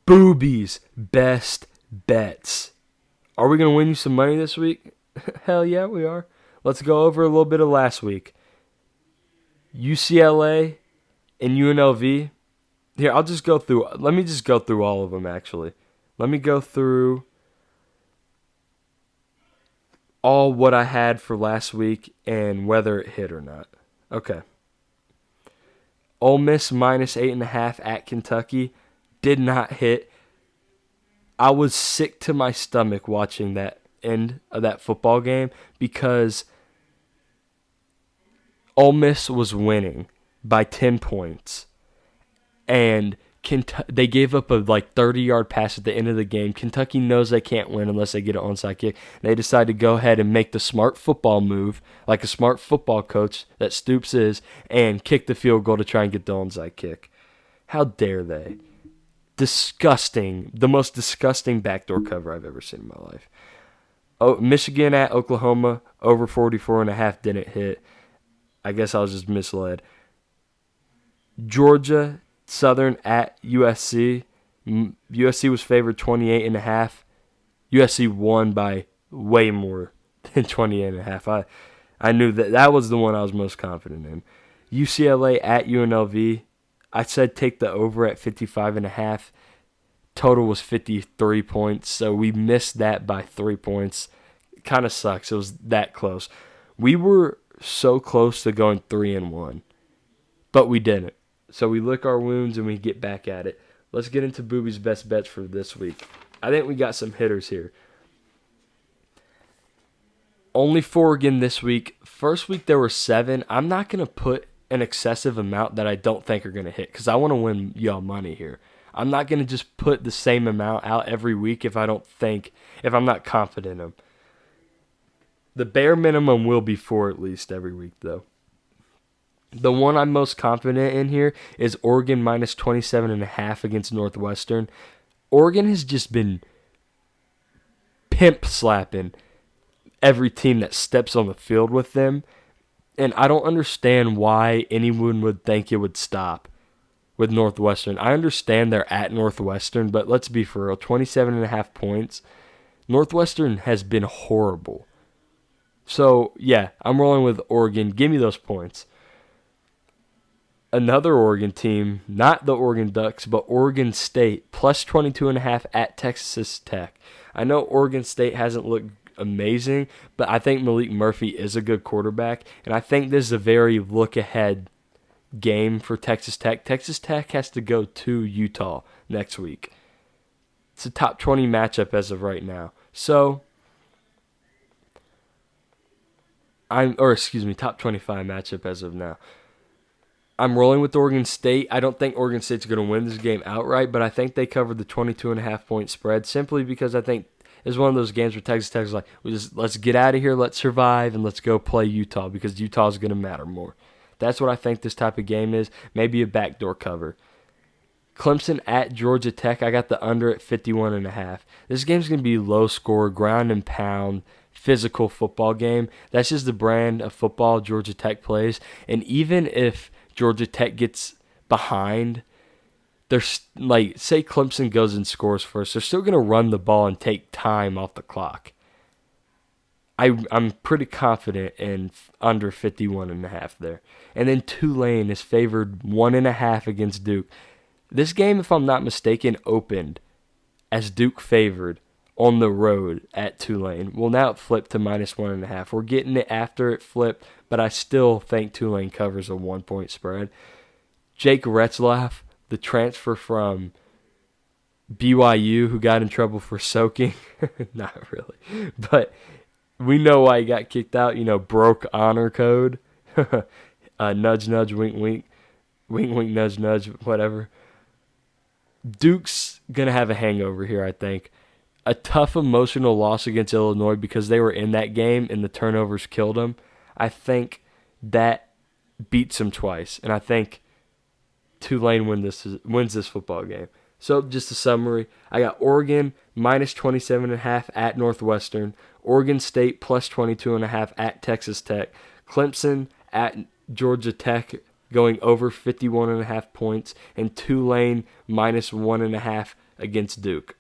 Boobie's best bets. Are we going to win you some money this week? Hell yeah, we are. Let's go over a little bit of last week. UCLA and UNLV. Here, I'll just go through. Let me just go through all of them, actually. Let me go through all what I had for last week and whether it hit or not. Okay. Ole Miss minus 8.5 at Kentucky did not hit. I was sick to my stomach watching that end of that football game because Ole Miss was winning by 10 points. And they gave up a 30-yard pass at the end of the game. Kentucky knows they can't win unless they get an onside kick. They decide to go ahead and make the smart football move, like a smart football coach that Stoops is, and kick the field goal to try and get the onside kick. How dare they? Disgusting. The most disgusting backdoor cover I've ever seen in my life. Oh, Michigan at Oklahoma, over 44.5 didn't hit. I guess I was just misled. Georgia Southern at USC. USC was favored 28.5. USC won by way more than 28.5. I knew that was the one I was most confident in. UCLA at UNLV. I said take the over at 55.5. Total was 53 points, so we missed that by 3 points. It kind of sucks. It was that close. We were so close to going 3-1, but we didn't. So we lick our wounds and we get back at it. Let's get into Boobie's best bets for this week. I think we got some hitters here. Only 4 again this week. First week there were 7. I'm not going to put an excessive amount that I don't think are going to hit because I want to win y'all money here. I'm not going to just put the same amount out every week if I'm not confident in them. The bare minimum will be 4 at least every week though. The one I'm most confident in here is Oregon minus 27.5 against Northwestern. Oregon has just been pimp slapping every team that steps on the field with them. And I don't understand why anyone would think it would stop with Northwestern. I understand they're at Northwestern, but let's be for real. 27.5 points. Northwestern has been horrible. So, yeah, I'm rolling with Oregon. Give me those points. Another Oregon team, not the Oregon Ducks, but Oregon State, plus 22.5 at Texas Tech. I know Oregon State hasn't looked amazing, but I think Malik Murphy is a good quarterback, and I think this is a very look-ahead game for Texas Tech. Texas Tech has to go to Utah next week. It's a top 20 matchup as of right now. So, top 25 matchup as of now. I'm rolling with Oregon State. I don't think Oregon State's going to win this game outright, but I think they covered the 22.5 point spread simply because I think it's one of those games where Texas Tech is like, let's get out of here, let's survive, and let's go play Utah because Utah's going to matter more. That's what I think this type of game is. Maybe a backdoor cover. Clemson at Georgia Tech. I got the under at 51.5. This game's going to be low score, ground and pound, physical football game. That's just the brand of football Georgia Tech plays. And even if Georgia Tech gets behind, they're say Clemson goes and scores first, they're still going to run the ball and take time off the clock. I'm pretty confident in under 51.5 there. And then Tulane is favored 1.5 against Duke. This game, if I'm not mistaken, opened as Duke favored on the road at Tulane. Well, now it flipped to minus 1.5. We're getting it after it flipped, but I still think Tulane covers a 1-point spread. Jake Retzlaff, the transfer from BYU who got in trouble for soaking. Not really. But we know why he got kicked out. Broke honor code. Nudge, nudge, wink, wink. Wink, wink, nudge, nudge, whatever. Duke's going to have a hangover here, I think. A tough emotional loss against Illinois because they were in that game and the turnovers killed them. I think that beats them twice, and I think Tulane wins this football game. So just a summary, I got Oregon minus 27.5 at Northwestern, Oregon State plus 22.5 at Texas Tech, Clemson at Georgia Tech going over 51.5 points, and Tulane minus 1.5 against Duke.